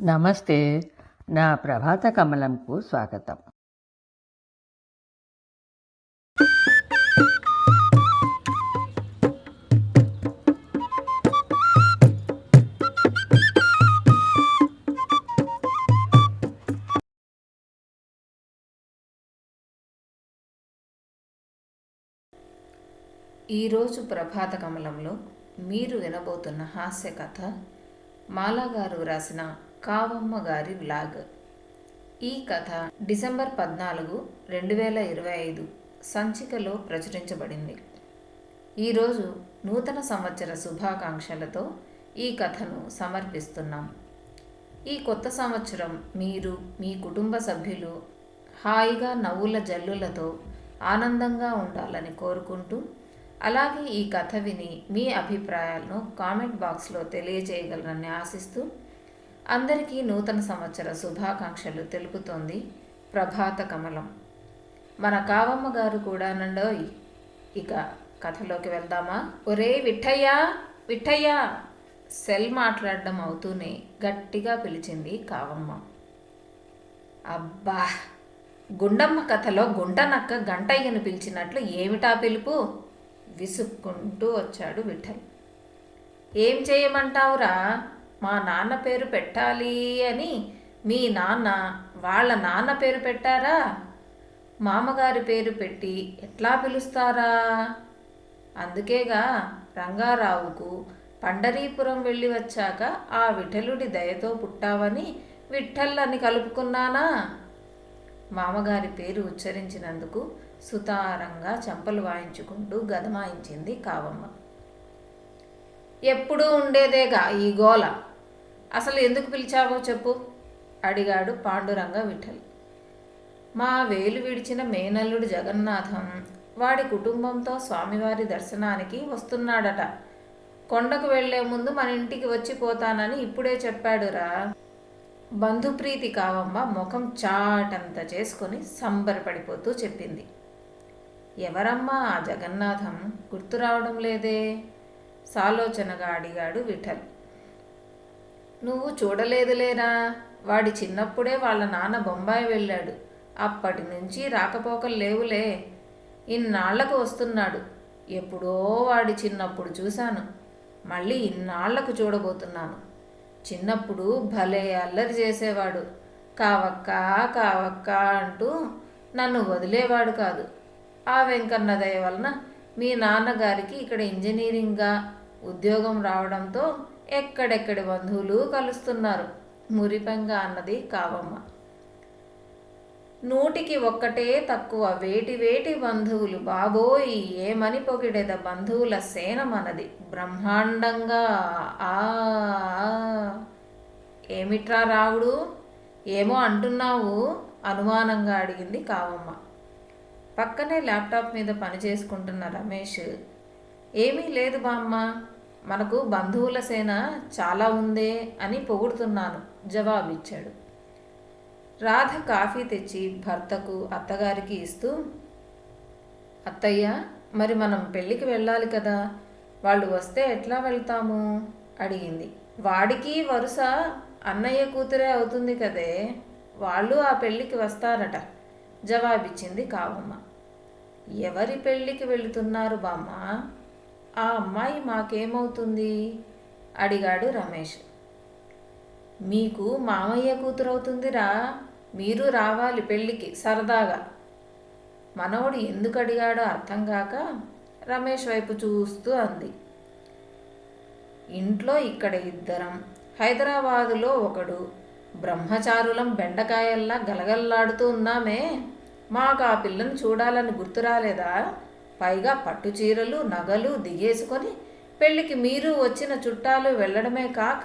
నమస్తే. నా ప్రభాత కమలంకు స్వాగతం. ఈరోజు ప్రభాత కమలంలో మీరు వినబోతున్న హాస్య కథ మాలాగారు రాసిన కావమ్మ గారి వ్లాగ్. ఈ కథ డిసెంబర్ 14, 2025 సంచికలో ప్రచురించబడింది. ఈరోజు నూతన సంవత్సర శుభాకాంక్షలతో ఈ కథను సమర్పిస్తున్నాం. ఈ కొత్త సంవత్సరం మీరు మీ కుటుంబ సభ్యులు హాయిగా నవ్వుల జల్లులతో ఆనందంగా ఉండాలని కోరుకుంటూ, అలాగే ఈ కథ విని మీ అభిప్రాయాలను కామెంట్ బాక్స్లో తెలియజేయగలరని ఆశిస్తూ అందరికీ నూతన సంవత్సర శుభాకాంక్షలు తెలుపుతోంది ప్రభాత కమలం. మన కావమ్మ గారు కూడా నండోయ్. ఇక కథలోకి వెళ్దామా? ఒరే విఠయ్యా, విఠయ్యా! సెల్ మాట్లాడడం అవుతూనే గట్టిగా పిలిచింది కావమ్మ. అబ్బా, గుండమ్మ కథలో గుంటనక్క గంటయ్యను పిలిచినట్లు ఏమిటా పిలుపు? విసుక్కుంటూ వచ్చాడు విఠల్. ఏం చేయమంటావురా? మా నాన్న పేరు పెట్టాలి అని మీ నాన్న వాళ్ళ నాన్న పేరు పెట్టారా? మామగారి పేరు పెట్టి ఎట్లా పిలుస్తారా? అందుకేగా రంగారావుకు పండరీపురం వెళ్ళి వచ్చాక ఆ విఠలుడి దయతో పుట్టావని విఠల్ అని కలుపుకున్నానా? మామగారి పేరు ఉచ్చరించినందుకు సుతారంగా చెంపలు వాయించుకుంటూ గదమాయించింది కావమ్మ. ఎప్పుడూ ఉండేదేగా ఈ గోల. అసలు ఎందుకు పిలిచావో చెప్పు అడిగాడు పాండురంగ విఠల్. మా వేలు విడిచిన మేనల్లుడు జగన్నాథం వాడి కుటుంబంతో స్వామివారి దర్శనానికి వస్తున్నాడట. కొండకు వెళ్లే ముందు మన ఇంటికి వచ్చిపోతానని ఇప్పుడే చెప్పాడురా. బంధుప్రీతి కావమ్మ ముఖం చాటంత చేసుకొని సంబరపడిపోతూ చెప్పింది. ఎవరమ్మా ఆ జగన్నాథం? గుర్తు రావడం లేదే సాలోచనగా అడిగాడు విఠల్. నువ్వు చూడలేదులేరా. వాడి చిన్నప్పుడే వాళ్ళ నాన్న బొంబాయి వెళ్ళాడు. అప్పటి నుంచి రాకపోకలు లేవులే. ఇన్నాళ్లకు వస్తున్నాడు. ఎప్పుడో వాడి చిన్నప్పుడు చూశాను. మళ్ళీ ఇన్నాళ్లకు చూడబోతున్నాను. చిన్నప్పుడు భలే అల్లరి చేసేవాడు. కావక్క కావక్క అంటూ నన్ను వదిలేవాడు కాదు. ఆ వెంకన్న దయ వలన మీ నాన్నగారికి ఇక్కడ ఇంజనీరింగ్గా ఉద్యోగం రావడంతో ఎక్కడెక్కడి బంధువులు కలుస్తున్నారు మురిపెంగా అన్నది కావమ్మ. 100కి 1 తక్కువ వేటి వేటి బంధువులు బాబోయ్! ఏమని పొగిడేద బంధువుల సేన మనది బ్రహ్మాండంగా. ఆ ఏమిట్రా రావుడు, ఏమో అంటున్నావు అనుమానంగా అడిగింది కావమ్మ. పక్కనే ల్యాప్టాప్ మీద పనిచేసుకుంటున్న రమేష్, ఏమీ లేదు బామ్మ, మనకు బంధువుల సేన చాలా ఉందే అని పొగుడుతున్నాను జవాబిచ్చాడు. రాధ కాఫీ తెచ్చి భర్తకు అత్తగారికి ఇస్తూ, అత్తయ్య, మరి మనం పెళ్ళికి వెళ్ళాలి కదా, వాళ్ళు వస్తే ఎట్లా వెళ్తాము అడిగింది. వాడికి వరుస అన్నయ్య కూతురే అవుతుంది కదే, వాళ్ళు ఆ పెళ్ళికి వస్తారట జవాబిచ్చింది కావమ్మ. ఎవరి పెళ్ళికి వెళుతున్నారు బామ్మ? ఆ అమ్మాయి మాకేమవుతుంది అడిగాడు రమేష్. మీకు మామయ్య కూతురవుతుందిరా, మీరు రావాలి పెళ్ళికి సరదాగా. మనవడు ఎందుకు అడిగాడో అర్థం కాక రమేష్ వైపు చూస్తూ అంది. ఇంట్లో ఇక్కడ 2, హైదరాబాదులో 1, బ్రహ్మచారులం బెండకాయల్లా గలగల్లాడుతూ ఉన్నామే. మాకు ఆ పిల్లను చూడాలని గుర్తు రాలేదా? పైగా పట్టు చీరలు నగలు దిగేసుకొని పెళ్ళికి మీరు వచ్చిన చుట్టాలు వెళ్ళడమే కాక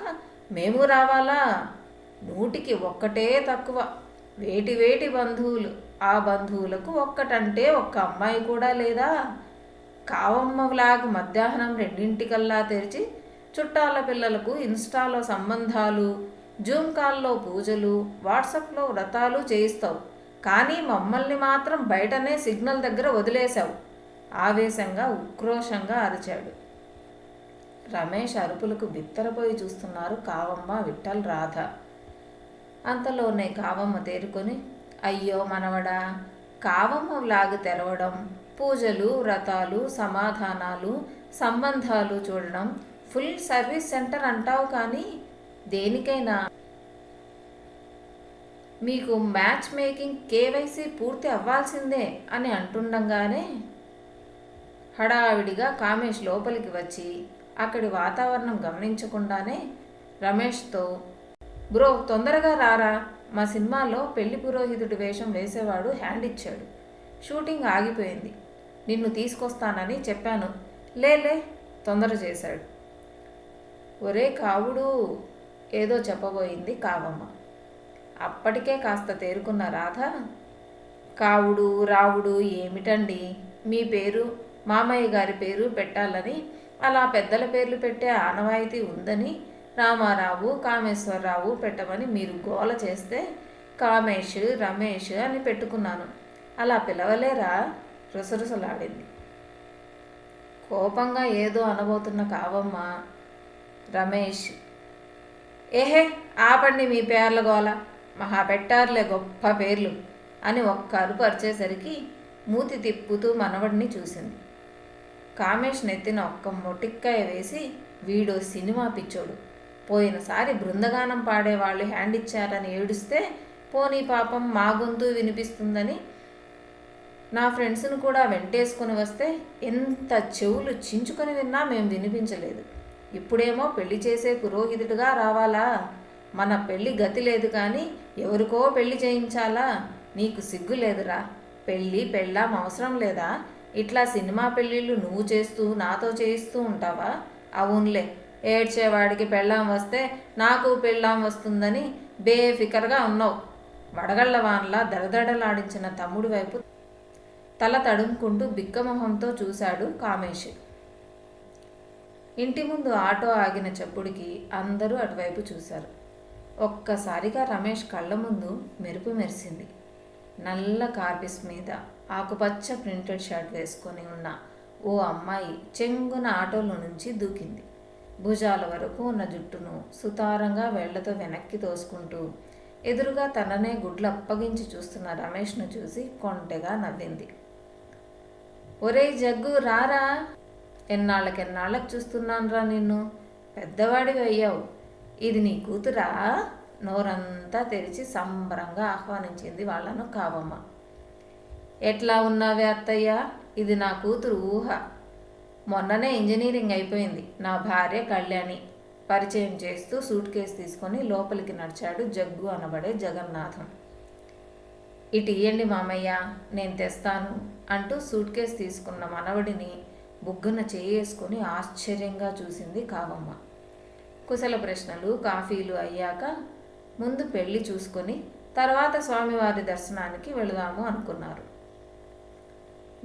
మేము రావాలా? 100కి 1 తక్కువ వేటి వేటి బంధువులు. ఆ బంధువులకు ఒక్కటంటే ఒక్క అమ్మాయి కూడా లేదా? కావమ్మ వ్లాగ్ మధ్యాహ్నం 2 తెరిచి చుట్టాల పిల్లలకు ఇన్స్టాలో సంబంధాలు, జూమ్ కాల్లో పూజలు, వాట్సాప్లో వ్రతాలు చేయిస్తావు. కానీ మమ్మల్ని మాత్రం బయటనే సిగ్నల్ దగ్గర వదిలేశావు ఆవేశంగా ఉక్రోషంగా అరిచాడు. రమేష్ అరుపులకు బిత్తరపోయి చూస్తున్నారు కావమ్మ, విఠల్, రాధ. అంతలోనే కావమ్మ తేరుకొని, అయ్యో మనవడా, కావమ్మ వ్లాగ్ తెరవడం, పూజలు, వ్రతాలు, సమాధానాలు, సంబంధాలు చూడడం ఫుల్ సర్వీస్ సెంటర్ అంటావు, కానీ దేనికైనా మీకు మ్యాచ్ మేకింగ్ కేవైసీ పూర్తి అవ్వాల్సిందే అని అంటుండగానే హడావిడిగా కామేష్ లోపలికి వచ్చి అక్కడి వాతావరణం గమనించకుండానే రమేష్తో, బ్రో తొందరగా రారా, మా సినిమాలో పెళ్లి పురోహితుడి వేషం వేసేవాడు హ్యాండ్ ఇచ్చాడు, షూటింగ్ ఆగిపోయింది, నిన్ను తీసుకొస్తానని చెప్పాను, లేలే తొందర చేశాడు. ఒరే కావుడు, ఏదో చెప్పబోయింది కావమ్మ. అప్పటికే కాస్త తేరుకున్న రాధ, కావుడు రావుడు ఏమిటండి, మీ పేరు మామయ్య గారి పేరు పెట్టాలని అలా పెద్దల పేర్లు పెట్టే ఆనవాయితీ ఉందని రామారావు కామేశ్వరరావు పెట్టమని మీరు గోల చేస్తే కామేష్ రమేష్ అని పెట్టుకున్నాను, అలా పిలవలేరా, రుసరుసలాడింది. కోపంగా ఏదో అనబోతున్న కావమ్మ, రమేష్, ఏహే ఆపండి మీ పేర్ల గోల, మహా పెట్టారులే గొప్ప పేర్లు అని ఒక్క అరుపు అరిచేసరికి మూతి తిప్పుతూ మనవడిని చూసింది. కామేష్ నెత్తిన ఒక్క మొటిక్కాయ వేసి, వీడో సినిమా పిచ్చోడు, పోయినసారి బృందగానం పాడేవాళ్ళు హ్యాండ్ ఇచ్చారని ఏడుస్తే పోనీ పాపం మా గొంతు వినిపిస్తుందని నా ఫ్రెండ్స్ను కూడా వెంటేసుకుని వస్తే ఎంత చెవులు చించుకొని విన్నా మేము వినిపించలేదు, ఇప్పుడేమో పెళ్లి చేసే పురోహితుడిగా రావాలా, మన పెళ్ళి గతి లేదు కానీ ఎవరికో పెళ్లి చేయించాలా, నీకు సిగ్గు లేదురా, పెళ్ళి పెళ్ళాం అవసరం లేదా, ఇట్లా సినిమా పెళ్ళిళ్ళు నువ్వు చేస్తూ నాతో చేయిస్తూ ఉంటావా, అవునులే ఏడ్చేవాడికి పెళ్ళాం వస్తే నాకు పెళ్ళాం వస్తుందని బేఫికర్గా ఉన్నావు, వడగళ్లవాన్లా దడదడలాడించిన తమ్ముడి వైపు తల తడుముకుంటూ బిక్కమొహంతో చూశాడు కామేష్. ఇంటి ముందు ఆటో ఆగిన చప్పుడికి అందరూ అటువైపు చూశారు. ఒక్కసారిగా రమేష్ కళ్ళ ముందు మెరుపు మెరిసింది. నల్ల కార్పిస్ మీద ఆకుపచ్చ ప్రింటెడ్ షర్ట్ వేసుకొని ఉన్న ఓ అమ్మాయి చెంగున ఆటోలో నుంచి దూకింది. భుజాల వరకు ఉన్న జుట్టును సుతారంగా వేళ్లతో వెనక్కి తోసుకుంటూ ఎదురుగా తననే గుడ్లు అప్పగించి చూస్తున్న రమేష్ను చూసి కొంటెగా నవ్వింది. ఒరేయ్ జగ్గు రారా, ఎన్నాళ్ళకెన్నాళ్ళకు చూస్తున్నానురా నిన్ను, పెద్దవాడివి అయ్యావు, ఇది నీ కూతురా, నోరంతా తెరిచి సంబరంగా ఆహ్వానించింది వాళ్ళను కావమ్మ. ఎట్లా ఉన్నావే అత్తయ్య, ఇది నా కూతురు ఊహ, మొన్ననే ఇంజనీరింగ్ అయిపోయింది, నా భార్య కళ్యాణి, పరిచయం చేస్తూ సూట్ కేసు తీసుకొని లోపలికి నడిచాడు జగ్గు అనబడే జగన్నాథం. ఇటు ఇయ్యండి మామయ్య, నేను తెస్తాను అంటూ సూట్ కేసు తీసుకున్న మనవడిని బుగ్గన చేసుకొని ఆశ్చర్యంగా చూసింది కావమ్మ. కుశల ప్రశ్నలు కాఫీలు అయ్యాక ముందు పెళ్లి చూసుకొని తర్వాత స్వామివారి దర్శనానికి వెళదాము అనుకున్నారు.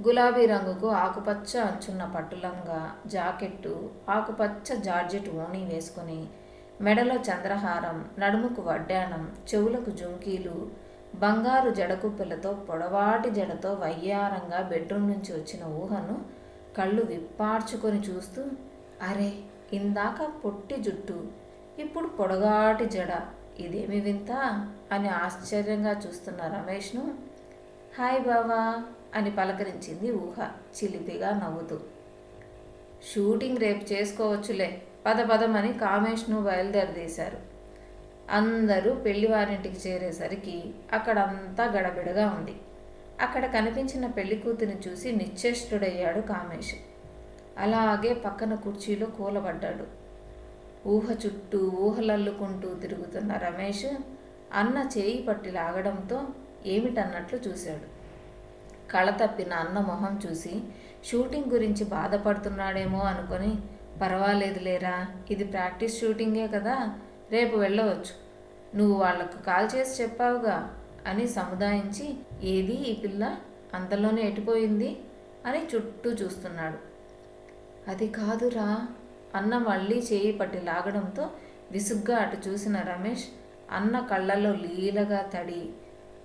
గులాబీ రంగుకు ఆకుపచ్చ అంచున్న పట్టులంగా జాకెట్టు, ఆకుపచ్చ జార్జెట్ ఓణి వేసుకొని మెడలో చంద్రహారం, నడుముకు వడ్డాణం, చెవులకు జుంకీలు, బంగారు జడకుప్పెలతో పొడవాటి జడతో వయ్యారంగా బెడ్రూమ్ నుంచి వచ్చిన ఊహను కళ్ళు విప్పార్చుకొని చూస్తూ, అరే ఇందాక పొట్టి జుట్టు, ఇప్పుడు పొడగాటి జడ, ఇదేమి వింత అని ఆశ్చర్యంగా చూస్తున్న రమేష్ను హాయ్ బావా అని పలకరించింది ఊహ చిలిపిగా నవ్వుతూ. షూటింగ్ రేపు చేసుకోవచ్చులే, పదమని కామేష్ను బయలుదేరదీశారు. అందరూ పెళ్లివారింటికి చేరేసరికి అక్కడంతా గడబిడగా ఉంది. అక్కడ కనిపించిన పెళ్లి కూతురిని చూసి నిశ్చేష్టుడయ్యాడు కామేష్. అలాగే పక్కన కుర్చీలో కూలబడ్డాడు. ఊహ చుట్టూ ఊహలల్లుకుంటూ తిరుగుతున్న రమేష్ అన్న చేయి పట్టి లాగడంతో ఏమిటన్నట్లు చూశాడు. కళ తప్పిన అన్న మొహం చూసి షూటింగ్ గురించి బాధపడుతున్నాడేమో అనుకొని, పర్వాలేదు లేరా, ఇది ప్రాక్టీస్ షూటింగే కదా, రేపు వెళ్ళవచ్చు, నువ్వు వాళ్లకు కాల్ చేసి చెప్పావుగా అని సముదాయించి, ఏది ఈ పిల్ల అంతలోనే ఎటుపోయింది అని చుట్టూ చూస్తున్నాడు. అది కాదురా అన్న మళ్ళీ చేయి పట్టి లాగడంతో విసుగ్గా అటు చూసిన రమేష్ అన్న కళ్ళలో లీలగా తడి,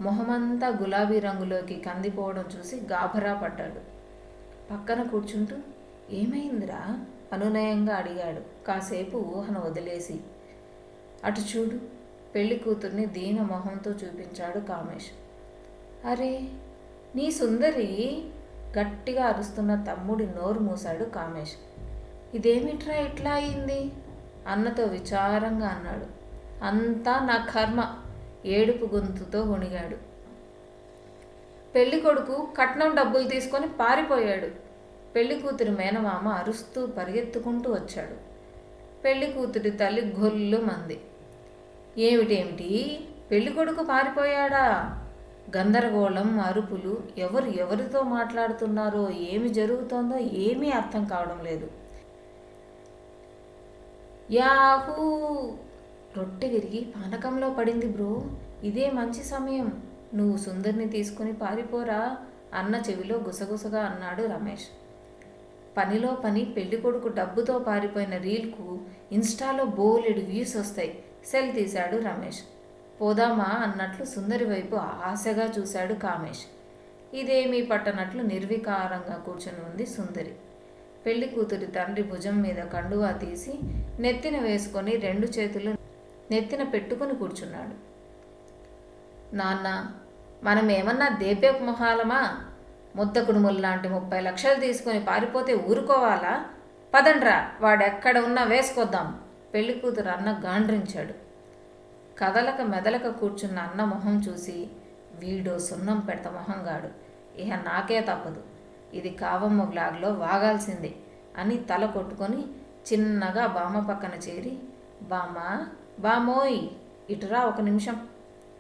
మొహమంతా గులాబీ రంగులోకి కందిపోవడం చూసి గాభరా పడ్డాడు. పక్కన కూర్చుంటూ ఏమైందిరా అనునయంగా అడిగాడు కాసేపు ఊహను వదిలేసి. అటు చూడు పెళ్లి కూతుర్ని దీన మొహంతో చూపించాడు కామేష్. అరే, నీ సుందరి! గట్టిగా అరుస్తున్న తమ్ముడి నోరు మూశాడు కామేష్. ఇదేమిట్రా ఇట్లా అయింది అన్నతో విచారంగా అన్నాడు. అంతా నా కర్మ, ఏడుపు గొంతుతో గొణిగాడు. పెళ్లి కొడుకు కట్నం డబ్బులు తీసుకొని పారిపోయాడు. పెళ్లి కూతురి మేనమామ అరుస్తూ పరిగెత్తుకుంటూ వచ్చాడు. పెళ్లి కూతురి తల్లి గొల్లుమంది. ఏమిటేమిటి, పెళ్లి కొడుకు పారిపోయాడా? గందరగోళం, అరుపులు. ఎవరితో మాట్లాడుతున్నారో, ఏమి జరుగుతోందో ఏమీ అర్థం కావడం లేదు. యాహూ! రొట్టె విరిగి పానకంలో పడింది బ్రో. ఇదే మంచి సమయం. నువ్వు సుందర్ని తీసుకుని పారిపోరా అన్న చెవిలో గుసగుసగా అన్నాడు రమేష్. పనిలో పని పెళ్లికొడుకు డబ్బుతో పారిపోయిన రీల్కు ఇన్స్టాలో బోలెడు వ్యూస్ వస్తాయి. సెల్ తీశాడు రమేష్. పోదామా అన్నట్లు సుందరి వైపు ఆశగా చూశాడు కామేష్. ఇదేమీ పట్టనట్లు నిర్వికారంగా కూర్చొని ఉంది సుందరి. పెళ్లి కూతురి తండ్రి భుజం మీద కండువా తీసి నెత్తిన వేసుకొని 2 చేతులు నెత్తిన పెట్టుకుని కూర్చున్నాడు. నాన్న, మనం ఏమన్నా దేపే మొహాలమా? ముద్దకుడుముల్లాంటి 30 లక్షలు తీసుకొని పారిపోతే ఊరుకోవాలా? పదండ్రా, వాడెక్కడ ఉన్నా వేసుకొద్దాం పెళ్లి కూతురు అన్న గాండ్రించాడు. కదలక మెదలక కూర్చున్న అన్న మొహం చూసి, వీడో సున్నం పెడత మొహంగాడు, ఇహ నాకే తప్పదు, ఇది కావమ్మ బ్లాగ్లో వాగాల్సిందే అని తల కొట్టుకొని చిన్నగా బామ్మ పక్కన చేరి, బామోయ్ ఇటురా 1 నిమిషం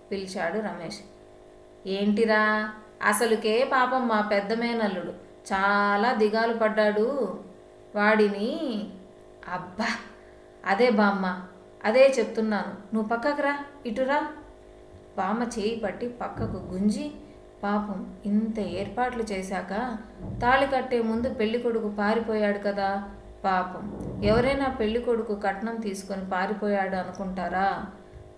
పిలిచాడు రమేష్. ఏంటిరా? అసలుకే పాపం మా పెద్ద మేనల్లుడు చాలా దిగాలు పడ్డాడు. వాడిని. అబ్బా, అదే బామ్మ, అదే చెప్తున్నాను, నువ్వు పక్కకు రా, ఇటురా. బామ్మ చేయి పట్టి పక్కకు గుంజి, పాపం ఇంత ఏర్పాట్లు చేశాక తాళి కట్టే ముందు పెళ్ళికొడుకు పారిపోయాడు కదా, పాపం ఎవరైనా పెళ్ళికొడుకు కట్నం తీసుకొని పారిపోయాడు అనుకుంటారా?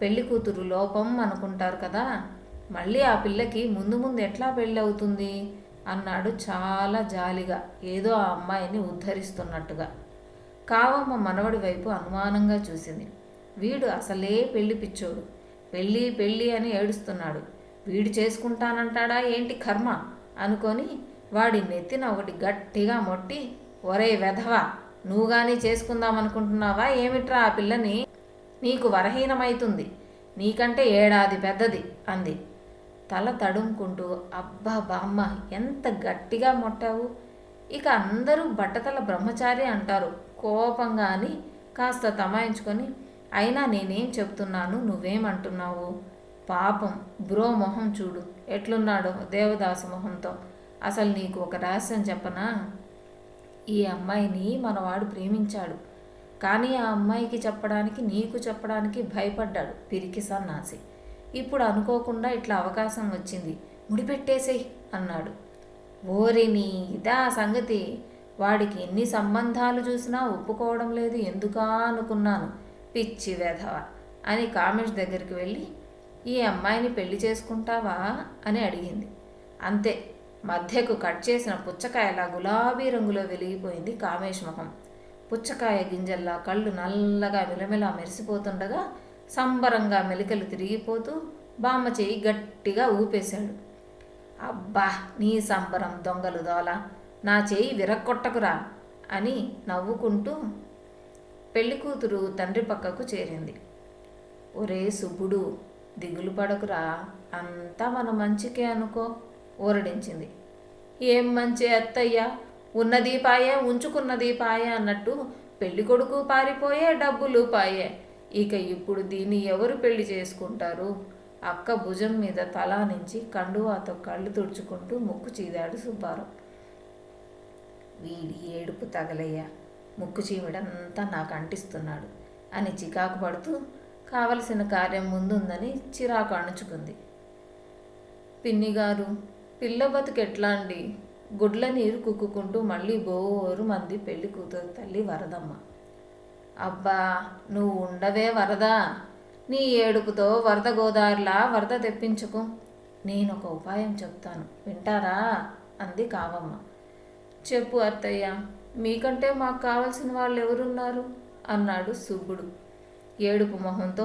పెళ్లి కూతురు లోపం అనుకుంటారు కదా. మళ్ళీ ఆ పిల్లకి ముందు ఎట్లా పెళ్ళి అవుతుంది అన్నాడు చాలా జాలిగా, ఏదో ఆ అమ్మాయిని ఉద్ధరిస్తున్నట్టుగా. కావమ్మ మనవడి వైపు అనుమానంగా చూసింది. వీడు అసలే పెళ్లి పిచ్చోడు, పెళ్ళి అని ఏడుస్తున్నాడు. వీడు చేసుకుంటానంటాడా ఏంటి కర్మ అనుకొని వాడి నెత్తిన ఒకటి గట్టిగా మొట్టి, ఒరే వెధవా, నువ్వు కానీ చేసుకుందామనుకుంటున్నావా ఏమిట్రా ఆ పిల్లని? నీకు వరహీనమైతుంది, నీకంటే 7 ఏడాది పెద్దది అంది తల తడుముకుంటూ. అబ్బా బామ్మ, ఎంత గట్టిగా మొట్టావు. ఇక అందరూ బట్టతల బ్రహ్మచారి అంటారు కోపంగా అని కాస్త తమాయించుకొని, అయినా నేనేం చెప్తున్నాను, నువ్వేమంటున్నావు? పాపం బ్రో మొహం చూడు ఎట్లున్నాడో, దేవదాసు మొహంతో. అసలు నీకు ఒక రహస్యం చెప్పనా? ఈ అమ్మాయిని మనవాడు ప్రేమించాడు, కానీ ఆ అమ్మాయికి చెప్పడానికి, నీకు చెప్పడానికి భయపడ్డాడు పిరికి సన్నాసి. ఇప్పుడు అనుకోకుండా ఇట్లా అవకాశం వచ్చింది, ముడిపెట్టేసేయ్ అన్నాడు. ఓరిని, ఇదా సంగతి? వాడికి ఎన్ని సంబంధాలు చూసినా ఒప్పుకోవడం లేదు, ఎందుకా అనుకున్నాను, పిచ్చి వెధవ అని కామేష్ దగ్గరికి వెళ్ళి, ఈ అమ్మాయిని పెళ్లి చేసుకుంటావా అని అడిగింది. అంతే, మధ్యకు కట్ చేసిన పుచ్చకాయలా గులాబీ రంగులో వెలిగిపోయింది కామేష్ మొహం. పుచ్చకాయ గింజల్లా కళ్ళు నల్లగా మిలమిలా మెరిసిపోతుండగా సంబరంగా మెలికలు తిరిగిపోతూ బామ్మ చేయి గట్టిగా ఊపేశాడు. అబ్బా, నీ సంబరం దొంగలు దోల, నా చేయి విరక్కొట్టకురా అని నవ్వుకుంటూ పెళ్లి కూతురు తండ్రి పక్కకు చేరింది. ఒరే సుబ్బుడు, దిగులు పడకురా, అంతా మన మంచికే అనుకో ఊరడించింది. ఏం మంచి అత్తయ్యా, ఉన్నది పాయే, ఉంచుకున్నది పాయే అన్నట్టు పెళ్లి కొడుకు పారిపోయే, డబ్బులు పాయే. ఇక ఇప్పుడు దీన్ని ఎవరు పెళ్లి చేసుకుంటారు? అక్క భుజం మీద తలా నుంచి కండువాతో కళ్ళు తుడుచుకుంటూ ముక్కు చీదాడు సుబ్బారావు. వీడి ఏడుపు తగలయ్యా, ముక్కు చీమిడంతా నాకు అంటిస్తున్నాడు అని చికాకు పడుతూ కావలసిన కార్యం ముందుందని చిరాకు అణుచుకుంది. పిన్నిగారు, పిల్ల బతుకెట్లా అండి? గుడ్ల నీరు కుక్కుకుంటూ మళ్ళీ బోరు మంది పెళ్లి కూతురు తల్లి వరదమ్మ. అబ్బా, నువ్వు ఉండవే వరదా, నీ ఏడుపుతో వరద గోదారిలా వరద తెప్పించుకు. నేనొక ఉపాయం చెప్తాను, వింటారా అంది కావమ్మ. చెప్పు అత్తయ్య, మీకంటే మాకు కావలసిన వాళ్ళు ఎవరున్నారు అన్నాడు సుబ్బుడు. ఏడుపు మొహంతో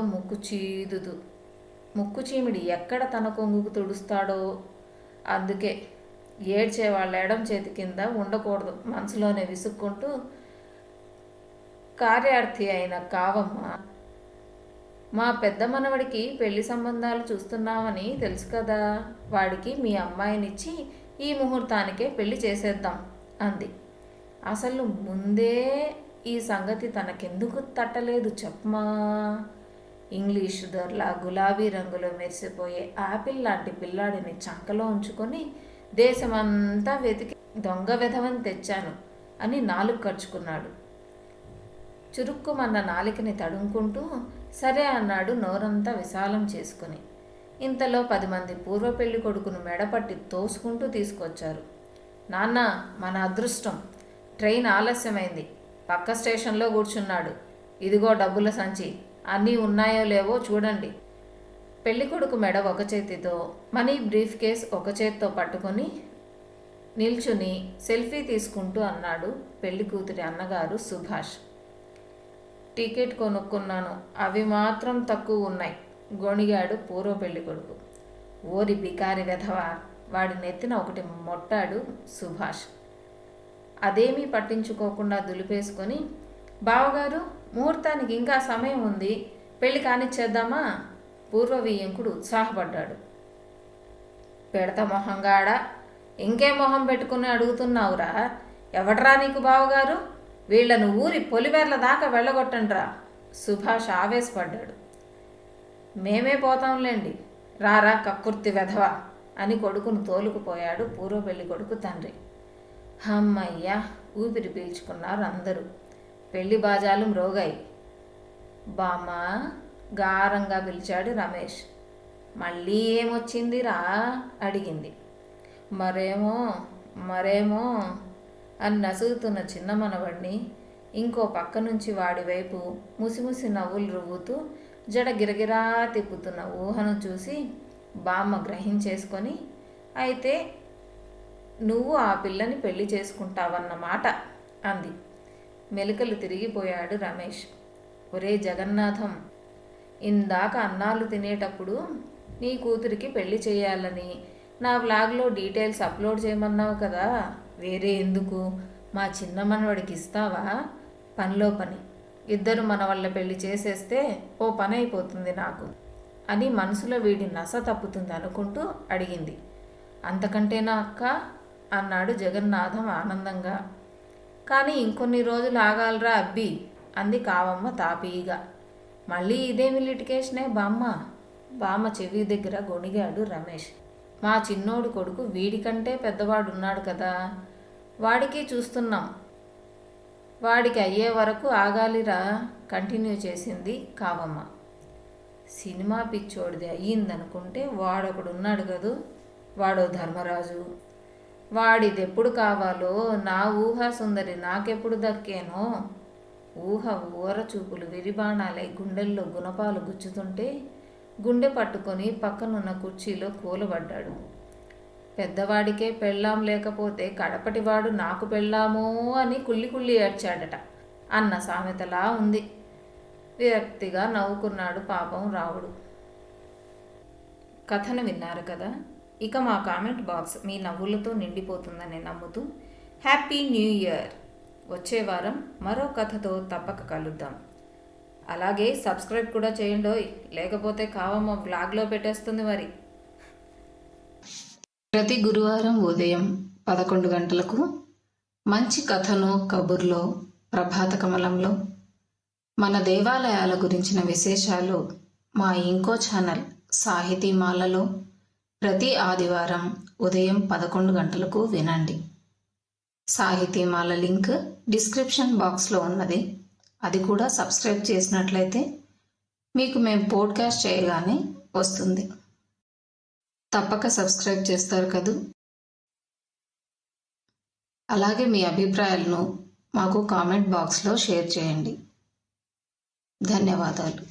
ముక్కు చీమిడి ఎక్కడ తన కొంగుకు తుడుస్తాడో. అందుకే ఏడ్చే వాళ్ళ ఎడం చేతి కింద ఉండకూడదు మనసులోనే విసుక్కుంటూ కార్యార్థి అయిన కావమ్మ, మా పెద్ద మనవడికి పెళ్లి సంబంధాలు చూస్తున్నామని తెలుసు కదా, వాడికి మీ అమ్మాయినిచ్చి ఈ ముహూర్తానికే పెళ్లి చేసేద్దాం అంది. అసలు ముందే ఈ సంగతి తనకెందుకు తట్టలేదు చెప్పమా? ఇంగ్లీషు దొరలా గులాబీ రంగులో మెరిసిపోయే ఆపిల్ లాంటి పిల్లాడిని చంకలో ఉంచుకొని దేశమంతా వెతికి దొంగ వెధవని తెచ్చాను అని నాలుగు ఖర్చుకున్నాడు. చురుక్కుమన్న నాలికని తడుముకుంటూ సరే అన్నాడు నోరంతా విశాలం చేసుకుని. ఇంతలో 10 మంది పూర్వ పెళ్లి కొడుకును మెడపట్టి తోసుకుంటూ తీసుకొచ్చారు. నాన్న, మన అదృష్టం, ట్రైన్ ఆలస్యమైంది, పక్క స్టేషన్లో కూర్చున్నాడు, ఇదిగో డబ్బుల సంచి, అన్నీ ఉన్నాయో లేవో చూడండి. పెళ్ళికొడుకు మెడ ఒక చేతితో, మనీ బ్రీఫ్ కేస్ ఒక చేత్తో పట్టుకొని నిల్చుని సెల్ఫీ తీసుకుంటూ అన్నాడు పెళ్లి కూతురి అన్నగారు సుభాష్. టికెట్ కొనుక్కున్నాను, అవి మాత్రం తక్కువ ఉన్నాయి, గొణిగాడు పూర్వ పెళ్లి కొడుకు. ఓరి బికారి వెధవా, వాడి నెత్తిన ఒకటి మొట్టాడు సుభాష్. అదేమీ పట్టించుకోకుండా దులిపేసుకొని, బావగారు, ముహూర్తానికి ఇంకా సమయం ఉంది, పెళ్లి కానిచ్చేద్దామా? పూర్వవియ్యంకుడు ఉత్సాహపడ్డాడు. పెడత మొహంగాడ, ఇంకే మొహం పెట్టుకుని అడుగుతున్నావురా? ఎవడ్రా నీకు బావగారు? వీళ్లను ఊరి పొలివేర్ల దాకా వెళ్ళగొట్టండ్రా. సుభాష్ ఆవేశపడ్డాడు. మేమే పోతాంలేండి, రారా కక్కుర్తి వెధవా అని కొడుకును తోలుకుపోయాడు పూర్వ పెళ్లి కొడుకు తండ్రి. హమ్మయ్యా, ఊపిరి పీల్చుకున్నారు అందరూ. పెళ్లి బాజాలు మ్రోగాయి. బామ్మ, గారంగా పిలిచాడు రమేష్. మళ్ళీ ఏమొచ్చిందిరా అడిగింది. మరేమో అని నసుగుతున్న చిన్న మనవడిని ఇంకో పక్క నుంచి వాడి వైపు ముసిముసి నవ్వులు రువ్వుతూ జడ గిరగిరా తిప్పుతున్న ఊహను చూసి బామ్మ గ్రహించేసుకొని, అయితే నువ్వు ఆ పిల్లని పెళ్లి చేసుకుంటావన్నమాట అంది. మెలికలు తిరిగిపోయాడు రమేష్. ఒరే జగన్నాథం, ఇందాక అన్నాలు తినేటప్పుడు నీ కూతురికి పెళ్లి చేయాలని నా వ్లాగ్లో డీటెయిల్స్ అప్లోడ్ చేయమన్నావు కదా, వేరే ఎందుకు? మా చిన్న మనవడికి ఇస్తావా? పనిలో పని, ఇద్దరు మనవళ్ళ పెళ్లి చేసేస్తే ఓ పని అయిపోతుంది నాకు అని మనసులో వీడి నస తప్పుతుంది అనుకుంటూ అడిగింది. అంతకంటేనా అక్క అన్నాడు జగన్నాథం ఆనందంగా. కానీ ఇంకొన్ని రోజులు ఆగాలరా అబ్బి అంది కావమ్మ తాపీగా. మళ్ళీ ఇదేమి లిటికేషనే బామ్మ చెవి దగ్గర గొణిగాడు రమేష్. మా చిన్నోడు కొడుకు వీడికంటే పెద్దవాడున్నాడు కదా, వాడికి చూస్తున్నాం, వాడికి అయ్యే వరకు ఆగాలిరా కంటిన్యూ చేసింది కావమ్మ. సినిమా పిచ్చోడిది అయ్యిందనుకుంటే వాడొకడున్నాడు కదూ, వాడో ధర్మరాజు, వాడిదెప్పుడు కావాలో నా ఊహా సుందరి నాకెప్పుడు దక్కేనో. ఊర చూపులు విరిబాణాలై గుండెల్లో గుణపాలు గుచ్చుతుంటే గుండె పట్టుకొని పక్కనున్న కుర్చీలో కూలబడ్డాడు. పెద్దవాడికే పెళ్ళాం లేకపోతే కడపటివాడు నాకు పెళ్ళామో అని కుళ్ళి ఏడ్చాడట అన్న సామెతలా ఉంది. విరక్తిగా నవ్వుకున్నాడు పాపం రావుడు. కథను విన్నారు కదా. ఇక మా కామెంట్ బాక్స్ మీ నవ్వులతో నిండిపోతుందని నమ్ముతూ హ్యాపీ న్యూ ఇయర్. వచ్చే వారం మరో కథతో తప్పక కలుద్దాం. అలాగే సబ్స్క్రైబ్ కూడా చేయండోయ్, లేకపోతే కావమ్మ బ్లాగ్లో పెట్టేస్తుంది మరి. ప్రతి గురువారం ఉదయం 11 గంటలకు మంచి కథను కబుర్లో ప్రభాత కమలంలో మన దేవాలయాల గురించిన విశేషాలు మా ఇంకో ఛానల్ సాహితీమాలలో ప్రతి ఆదివారం ఉదయం 11 గంటలకు వినండి. సాహితీమాల లింక్ డిస్క్రిప్షన్ బాక్స్లో ఉన్నది. అది కూడా సబ్స్క్రైబ్ చేసినట్లయితే మీకు మేము పోడ్కాస్ట్ చేయగానే వస్తుంది. తప్పక సబ్స్క్రైబ్ చేస్తారు కదూ. అలాగే మీ అభిప్రాయాలను మాకు కామెంట్ బాక్స్లో షేర్ చేయండి. ధన్యవాదాలు.